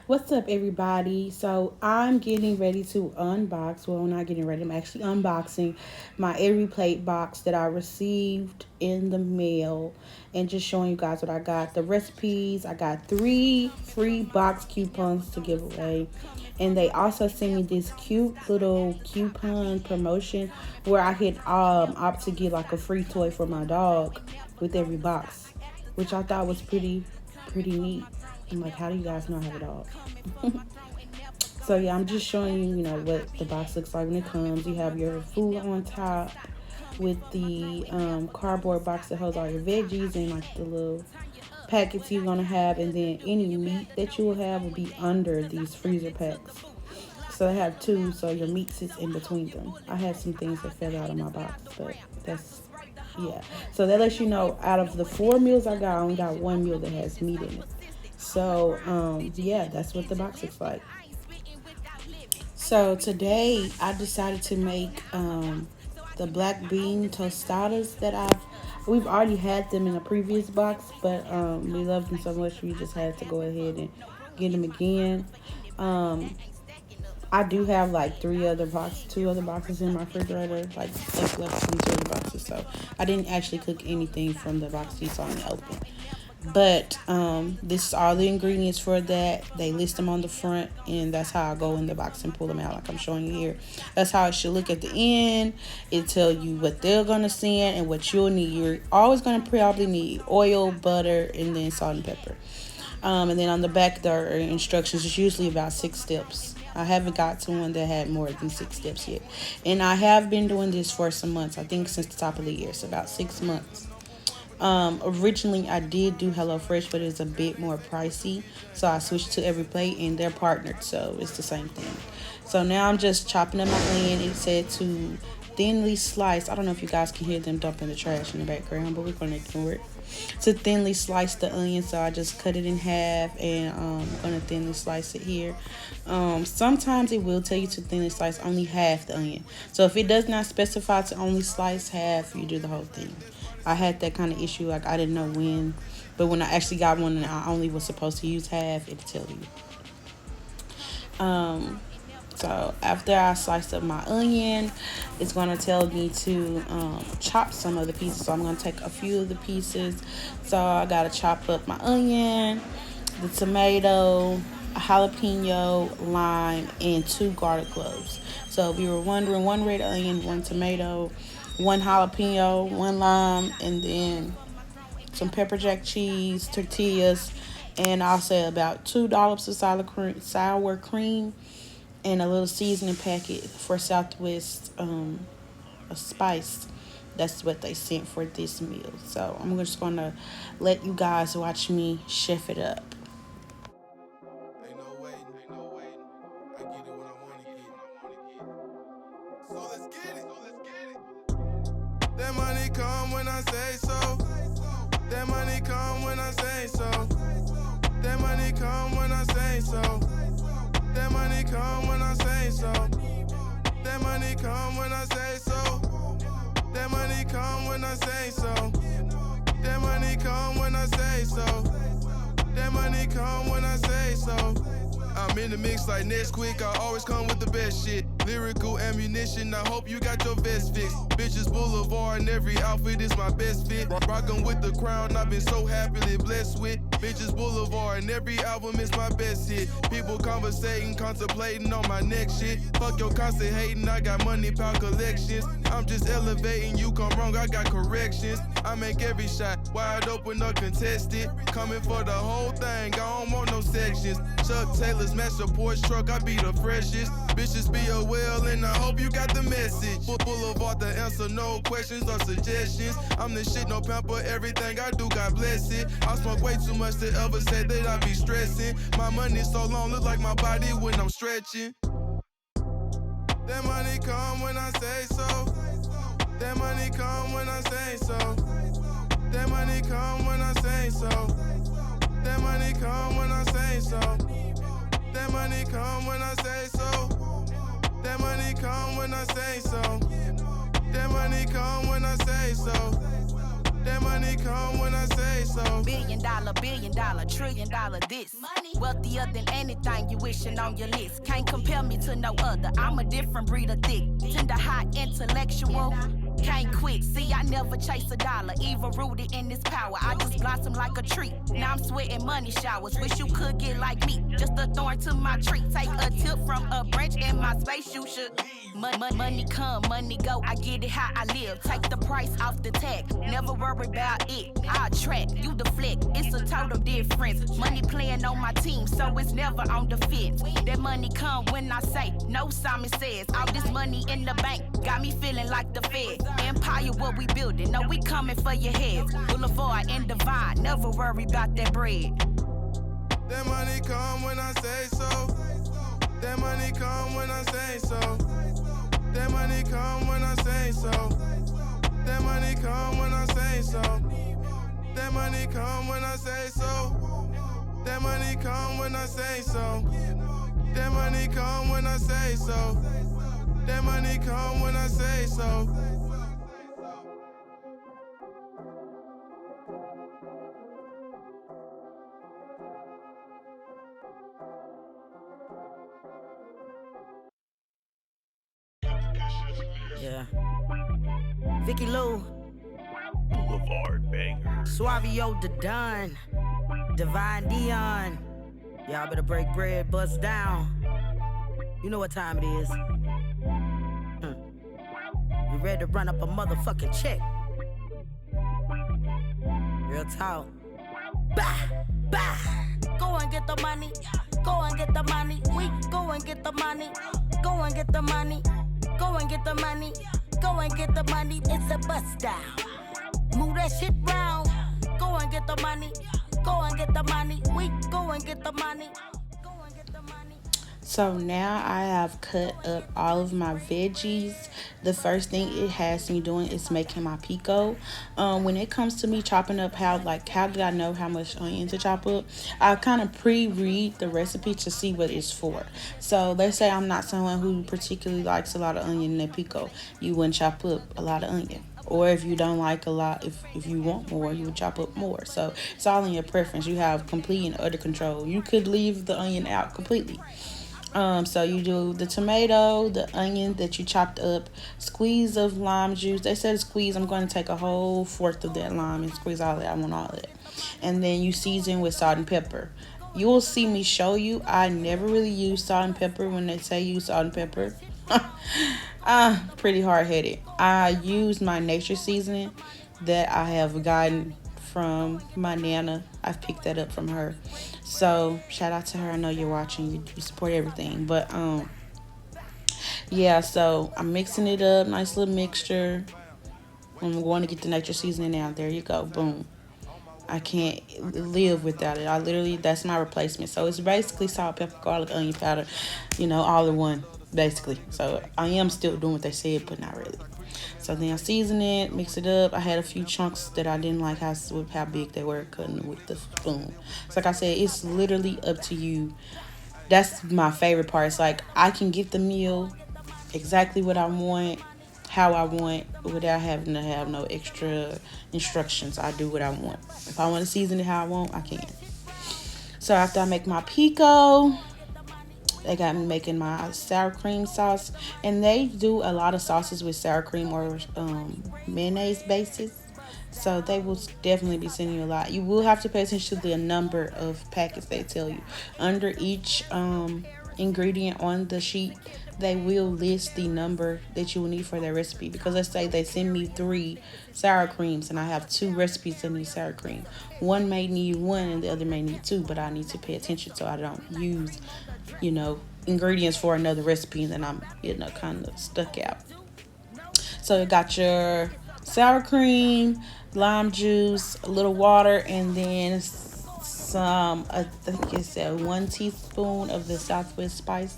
What's up, everybody? So I'm getting ready to unbox. Well, I'm not getting ready. I'm actually unboxing my Every Plate box that I received in the mail, and just showing you guys what I got. The recipes. I got 3 free box coupons to give away, and they also sent me this cute little coupon promotion where I could opt to get like a free toy for my dog with every box, which I thought was pretty neat. I'm like, how do you guys know I have a dog? So yeah, I'm just showing you, what the box looks like when it comes. You have your food on top with the cardboard box that holds all your veggies and like the little packets you're gonna have, and then any meat that you will have will be under these freezer packs. So I have two, so your meat sits in between them. I had some things that fell out of my box, but that's yeah. So that lets you know out of the 4 meals I got, I only got one meal that has meat in it. So yeah, that's what the box looks like. So today I decided to make the black bean tostadas that we've already had them in a previous box, but we loved them so much we just had to go ahead and get them again. Um, I do have like two other boxes in my refrigerator, like left from 2 other boxes. So I didn't actually cook anything from the box you saw me open. But this is all the ingredients for that. They list them on the front, and that's how I go in the box and pull them out, like I'm showing you here. That's how it should look at the end. It tell you what they're gonna send and what you'll need. You're always gonna probably need oil, butter, and then salt and pepper. And then on the back there are instructions. It's usually about 6 steps. I haven't got to one that had more than 6 steps yet, and I have been doing this for some months. I think since the top of the year, so about 6 months. Originally, I did do HelloFresh, but it's a bit more pricey. So I switched to Every Plate, and they're partnered, so it's the same thing. So now I'm just chopping up my onion. It said to thinly slice. I don't know if you guys can hear them dumping the trash in the background, but we're going to ignore it. To thinly slice the onion, so I just cut it in half, and I'm going to thinly slice it here. Sometimes it will tell you to thinly slice only half the onion. So if it does not specify to only slice half, you do the whole thing. I had that kind of issue, like I didn't know when, but when I actually got one and I only was supposed to use half, it'll tell you. Um, so after I sliced up my onion, it's gonna tell me to chop some of the pieces. So I'm gonna take a few of the pieces. So I gotta chop up my onion, the tomato, a jalapeno, lime, and 2 garlic cloves. So if you were wondering, 1 red onion, 1 tomato, 1 jalapeno, 1 lime, and then some pepper jack cheese, tortillas, and I'll say about $2 of sour cream, and a little seasoning packet for Southwest a spice. That's what they sent for this meal. So I'm just gonna let you guys watch me chef it up. Ain't no waiting, ain't no waiting. I get it when I wanna get it. So let's get it, so let's get it. That money come when I say so. That money come when I say so. That money come when I say so. That money come when I say so. That money come when I say so. That money come when I say so. That money come when I say so. That money come when I say so. I'm in the mix like Nesquik, I always come with the best shit. Lyrical ammunition, I hope you got your vest fixed. Bitches Boulevard and every outfit is my best fit. Rockin' with the crown, I've been so happily blessed with. Bitches Boulevard and every album is my best hit. People conversating, contemplating on my next shit. Fuck your constant hating, I got money, power collections. I'm just elevating, you come wrong, I got corrections. I make every shot wide open or contested. Coming for the whole thing, I don't want no sections. Chuck Taylor's master Porsche truck, I be the freshest. Bitches be a well, and I hope you got the message. Boulevard to answer no questions or suggestions. I'm the shit, no pamper, everything I do, God bless it. I smoke way too much to ever say that I be stressing. My money so long, look like my body when I'm stretching. That money come when I say so. That money come when I say so. That money come when I say so. That money come when I say so. That money come when I say so. That money come when I say so. That money come when I say so. That money come when I say so. Billion dollar, trillion dollar this. Money. Wealthier than anything you wishing on your list. Can't compare me to no other. I'm a different breed of thick. Tender, hot, intellectual. Can't quit. See, I never chase a dollar. Even rooted in this power. I just blossom like a tree. Now I'm sweating money showers. Wish you could get like me. Just a thorn to my tree. Take a tip from a branch in my space. You should. Money come, money go. I get it how I live. Take the price off the tag. Never worry about it. I attract, you deflect. It's a total difference. Money playing on my team, so it's never on the fence. That money come when I say no. Simon says all this money in the bank got me feeling like the Fed. Empire, what we building? No, we coming for your heads. Boulevard and Divine. Never worry about that bread. That money come when I say so. That money come when I say so. That money come when I say so. That money come when I say so. That money come when I say so. That money come when I say so. That money come when I say so. That money come when I say so. Yeah. Vicky Lou. Boulevard banger. Suavio the Don. Divine Dion. Y'all better break bread, bust down. You know what time it is. You ready to run up a motherfucking check? Real talk. Bah! Bah! Go and get the money. Go and get the money. We go and get the money. Go and get the money. Go and get the money. Go and get the money. It's a bust down. Move that shit round. Go and get the money. Go and get the money. We go and get the money. Go and get the money. So now I have cut up all of my veggies. The first thing it has me doing is making my pico. When it comes to me chopping up, how did I know how much onion to chop up? I kind of pre-read the recipe to see what it's for. So let's say I'm not someone who particularly likes a lot of onion in their pico. You wouldn't chop up a lot of onion. Or if you don't like a lot, if you want more, you would chop up more. So it's all in your preference. You have complete and utter control. You could leave the onion out completely. So you do the tomato, the onion that you chopped up, squeeze of lime juice. They said squeeze. I'm going to take a whole fourth of that lime and squeeze all that. I want all of it. And then you season with salt and pepper. You will see me show you. I never really use salt and pepper when they say use salt and pepper. Pretty hard-headed. I use my nature seasoning that I have gotten from my Nana. I've picked that up from her. So shout out to her. I know you're watching. You support everything. But yeah, so I'm mixing it up. Nice little mixture. I'm going to get the nature seasoning now. There you go. Boom. I can't live without it. I literally, that's my replacement. So it's basically salt, pepper, garlic, onion powder, all in one, basically. So I am still doing what they said, but not really. So then I season it, mix it up. I had a few chunks that I didn't like how big they were, cutting with the spoon. So like I said, it's literally up to you. That's my favorite part. It's like I can get the meal exactly what I want, how I want, without having to have no extra instructions. I do what I want. If I want to season it how I want, I can. So after I make my pico, they got me making my sour cream sauce. And they do a lot of sauces with sour cream or mayonnaise bases. So they will definitely be sending you a lot. You will have to pay attention to the number of packets they tell you. Under each ingredient on the sheet, they will list the number that you will need for their recipe. Because let's say they send me 3 sour creams and I have 2 recipes that need sour cream. One may need 1 and the other may need 2, but I need to pay attention so I don't use, ingredients for another recipe and then I'm, kind of stuck out. So you got your sour cream, lime juice, a little water, and then some, I think it's 1 teaspoon of the Southwest spice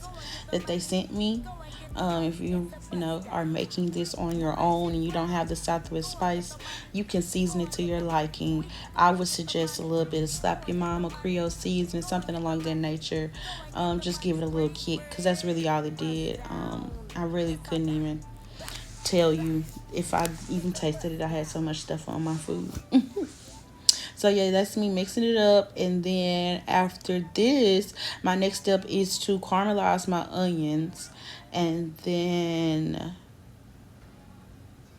that they sent me. If you are making this on your own and you don't have the Southwest spice, you can season it to your liking. I would suggest a little bit of Slap Your Mama Creole seasoning, something along that nature. Just give it a little kick because that's really all it did. I really couldn't even tell you if I even tasted it. I had so much stuff on my food. So yeah, that's me mixing it up. And then after this, my next step is to caramelize my onions. And then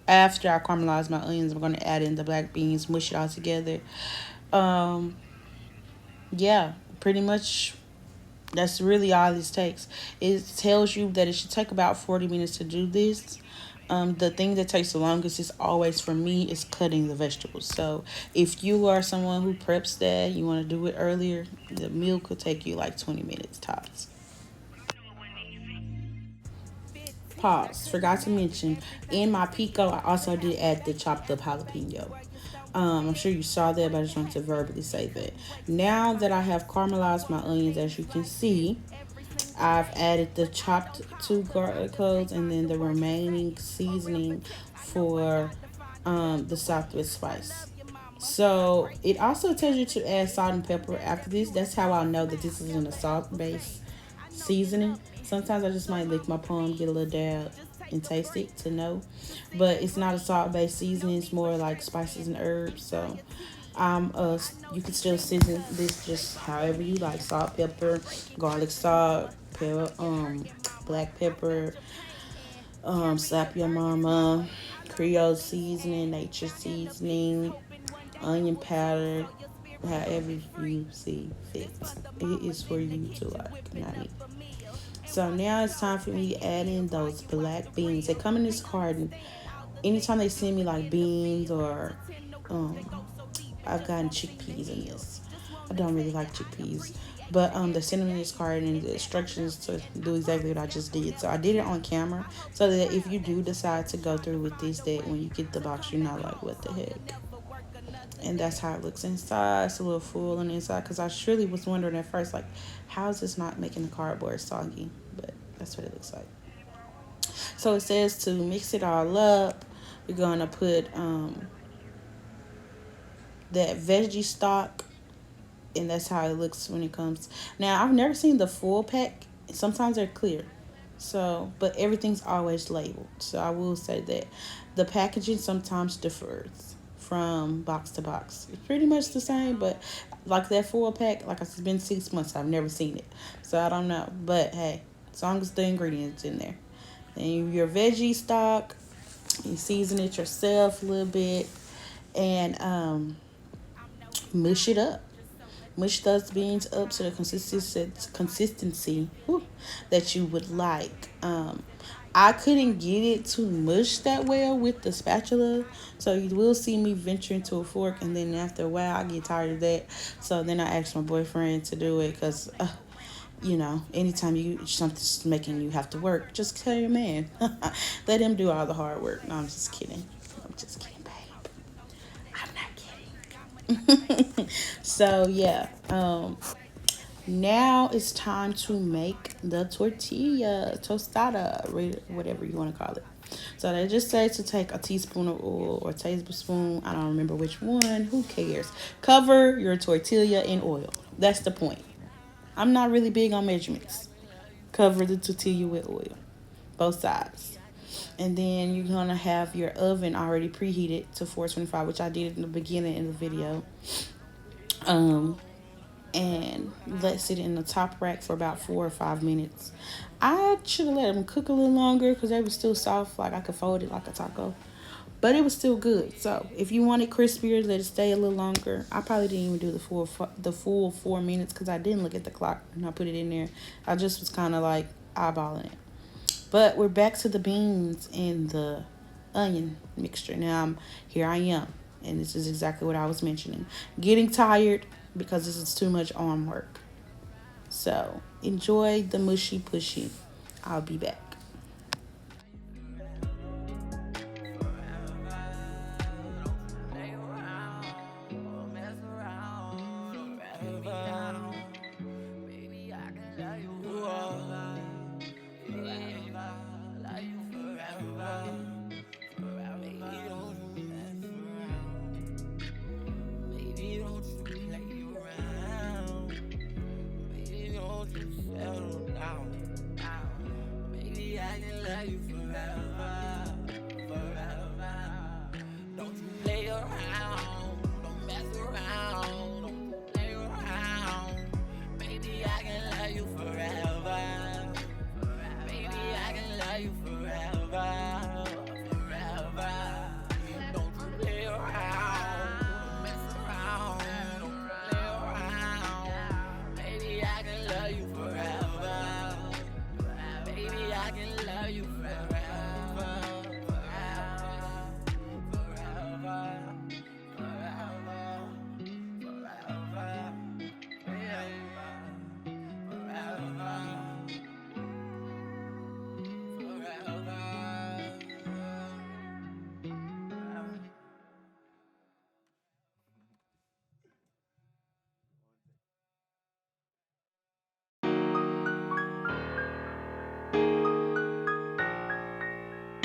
after I caramelize my onions, I'm going to add in the black beans, mush it all together. Um, yeah, pretty much that's really all this takes. It tells you that it should take about 40 minutes to do this. The thing that takes the longest is always for me is cutting the vegetables. So if you are someone who preps that, you want to do it earlier, the meal could take you like 20 minutes tops. Pause. Forgot to mention, in my pico, I also did add the chopped up jalapeno. I'm sure you saw that, but I just wanted to verbally say that. Now that I have caramelized my onions, as you can see, I've added the chopped two garlic cloves and then the remaining seasoning for the Southwest spice. So it also tells you to add salt and pepper after this. That's how I know that this isn't a salt based seasoning. Sometimes I just might lick my palm, get a little dab, and taste it to know. But it's not a salt based seasoning. It's more like spices and herbs. So you can still season this just however you like: salt, pepper, garlic salt, pepper, black pepper, slap your mama, Creole seasoning, nature seasoning, onion powder, however you see fit. It is for you to like, not me. So now it's time for me to add in those black beans. They come in this carton. Anytime they send me like beans or um, I've gotten chickpeas in this. I don't really like chickpeas. But the cinnamon is card and the instructions to do exactly what I just did. So I did it on camera so that if you do decide to go through with this, that when you get the box, you're not like, what the heck? And that's how it looks inside. It's a little full on the inside because I surely was wondering at first, like, how is this not making the cardboard soggy? But that's what it looks like. So it says to mix it all up. We're going to put that veggie stock, and that's how it looks when it comes. Now, I've never seen the full pack. Sometimes they're clear. So, but everything's always labeled. So I will say that the packaging sometimes differs from box to box. It's pretty much the same, but like that full pack, like it's been 6 months, I've never seen it. So I don't know. But hey, as long as the ingredients in there. Then your veggie stock, you season it yourself a little bit, and mush it up. Mush those beans up to the consistency that you would like. I couldn't get it to mush that well with the spatula, so you will see me venture into a fork, and then after a while, I get tired of that. So then I asked my boyfriend to do it because, anytime something's making you have to work, just tell your man, let him do all the hard work. No, I'm just kidding. I'm just kidding, babe. I'm not kidding. So yeah, now it's time to make the tortilla, tostada, whatever you want to call it. So they just say to take a teaspoon of oil or a tablespoon. I don't remember which one. Who cares? Cover your tortilla in oil. That's the point. I'm not really big on measurements. Cover the tortilla with oil, both sides. And then you're going to have your oven already preheated to 425, which I did in the beginning of the video. And let sit in the top rack for about 4 or 5 minutes. I should have let them cook a little longer because they were still soft, like I could fold it like a taco. But it was still good. So if you want it crispier, let it stay a little longer. I probably didn't even do the full 4 minutes because I didn't look at the clock when I put it in there. I just was kind of like eyeballing it. But we're back to the beans and the onion mixture. Now here I am, and this is exactly what I was mentioning. Getting tired because this is too much arm work. So enjoy the mushy pushy. I'll be back.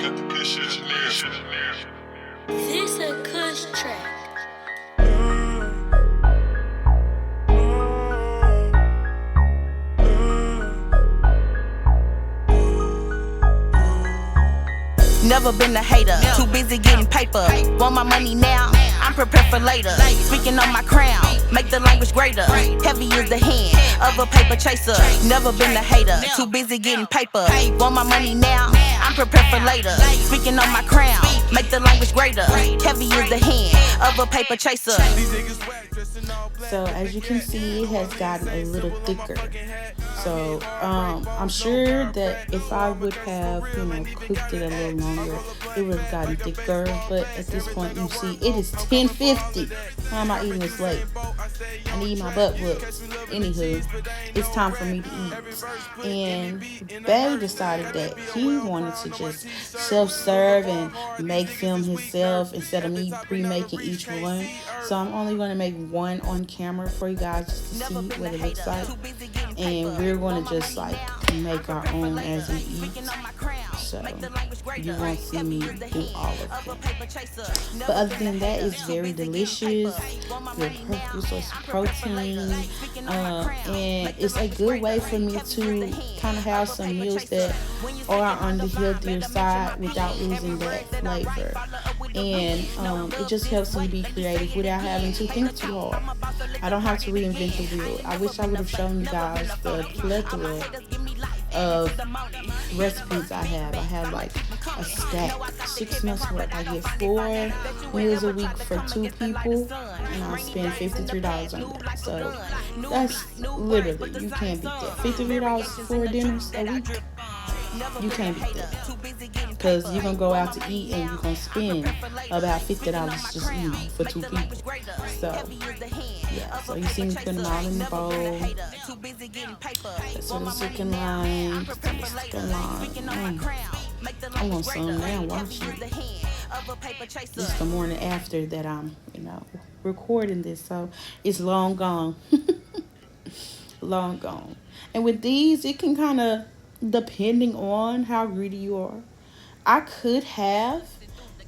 This a kush track. Never been a hater, too busy getting paper. Want my money now, I'm prepared for later. Speaking on my crown, make the language greater. Heavy is the hand of a paper chaser. Never been a hater, too busy getting paper. Want my money now, I'm prepared for later. Speaking on my crown, make the language greater. Heavy is the hand of a paper chaser. So as you can see, it has gotten a little thicker. So I'm sure that if I would have, cooked it a little longer, it would have gotten thicker. But at this point, you see, it is 10:50. How am I eating this late? I need my butt whooped. Anywho, it's time for me to eat. And Babe decided that he wanted to just self-serve and make them himself instead of me pre-making each one. So I'm only going to make one on camera for you guys just to see what it looks like. And we're going to just like make our own as we eat. So you won't see me do all of them. But other than that, it's very delicious. Good source of protein. And it's a good way for me to kind of have some meals that are on the healthier side without losing that flavor. And it just helps me be creative without having to think too hard. I don't have to reinvent the wheel. I wish I would have shown you guys the plethora of recipes I have. I have like a stack, 6 months worth. I get 4 meals a week for 2 people, and I spend $53 on that. So that's literally, you can't beat that. $53 for dinners a week, you can't beat that. Because you're going to go out to eat and you're going to spend about $50 just eating for 2 people. So, yeah. So you see me putting them all in the bowl. That's what it's looking like. I'm going to slow down watching it. It's the morning after that I'm, recording this. So it's long gone. Long gone. And with these, it can kind of, depending on how greedy you are, I could have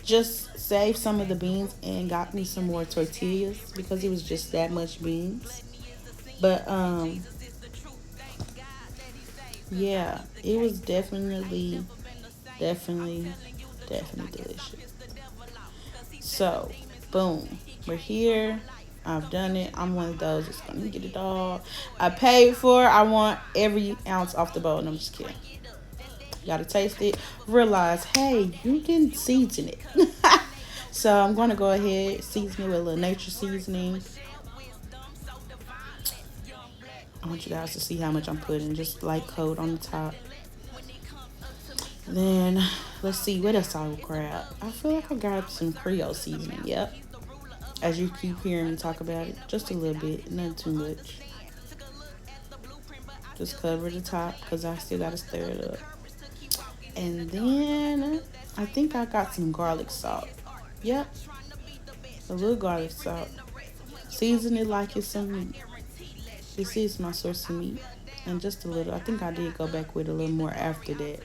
just saved some of the beans and got me some more tortillas because it was just that much beans. But yeah, it was definitely delicious. So boom, we're here. I've done it. I'm one of those that's gonna get it all. I paid for it. I want every ounce off the bowl. And I'm just kidding. You gotta taste it. Realize, hey, you can season it. So I'm gonna go ahead, season it with a little nature seasoning. I want you guys to see how much I'm putting. Just light coat on the top. Then let's see what else I will grab. I feel like I grabbed some Creole seasoning. Yep. As you keep hearing me talk about it, just a little bit, not too much. Just cover the top because I still gotta stir it up. And then I think I got some garlic salt. Yep, a little garlic salt. Season it like it's some meat. This is my source of meat, and just a little. I think I did go back with a little more after that.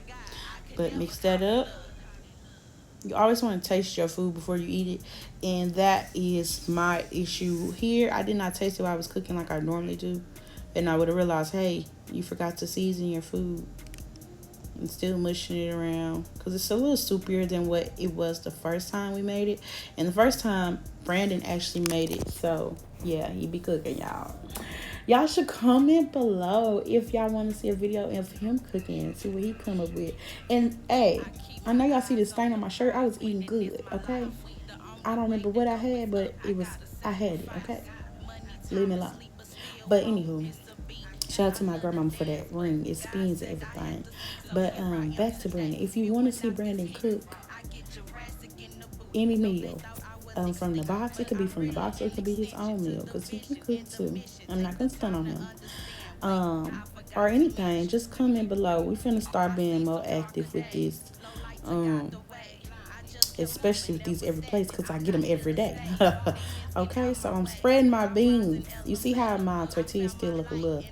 But mix that up. You always want to taste your food before you eat it, and that is my issue here. I did not taste it while I was cooking like I normally do, and I would have realized, hey, you forgot to season your food. And still mushing it around because it's a little soupier than what it was the first time we made it. And the first time Brandon actually made it, so yeah, he be cooking, y'all should comment below if y'all want to see a video of him cooking and see what he come up with. And hey, I know y'all see the stain on my shirt. I was eating good, okay? I don't remember what I had, but I had it, okay? Leave me alone. But anywho, shout out to my grandmama for that ring. It spins and everything. But back to Brandon. If you want to see Brandon cook any meal from the box, it could be from the box or it could be his own meal because he can cook too. I'm not going to stun on him. Or anything, just comment below. We finna start being more active with this. Especially with these every place because I get them every day. Okay, so I'm spreading my beans. You see how my tortillas still look a little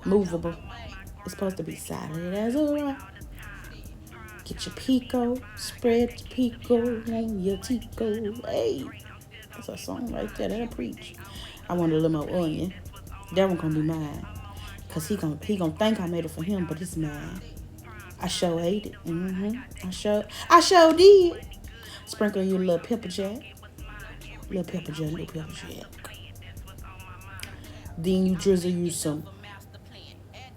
movable. It's supposed to be solid as a rock. Get your Pico, spread your Pico on your Tico. Hey, that's a song right there. That'll preach. I want a little more onion. That one gonna be mine. Cause he gonna think I made it for him, but it's mine. I sure ate it. I sure did. Sprinkle you a little pepper jack. Little pepper jack. Then you drizzle you some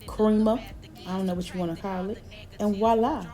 creamer. I don't know what you want to call it. And voila.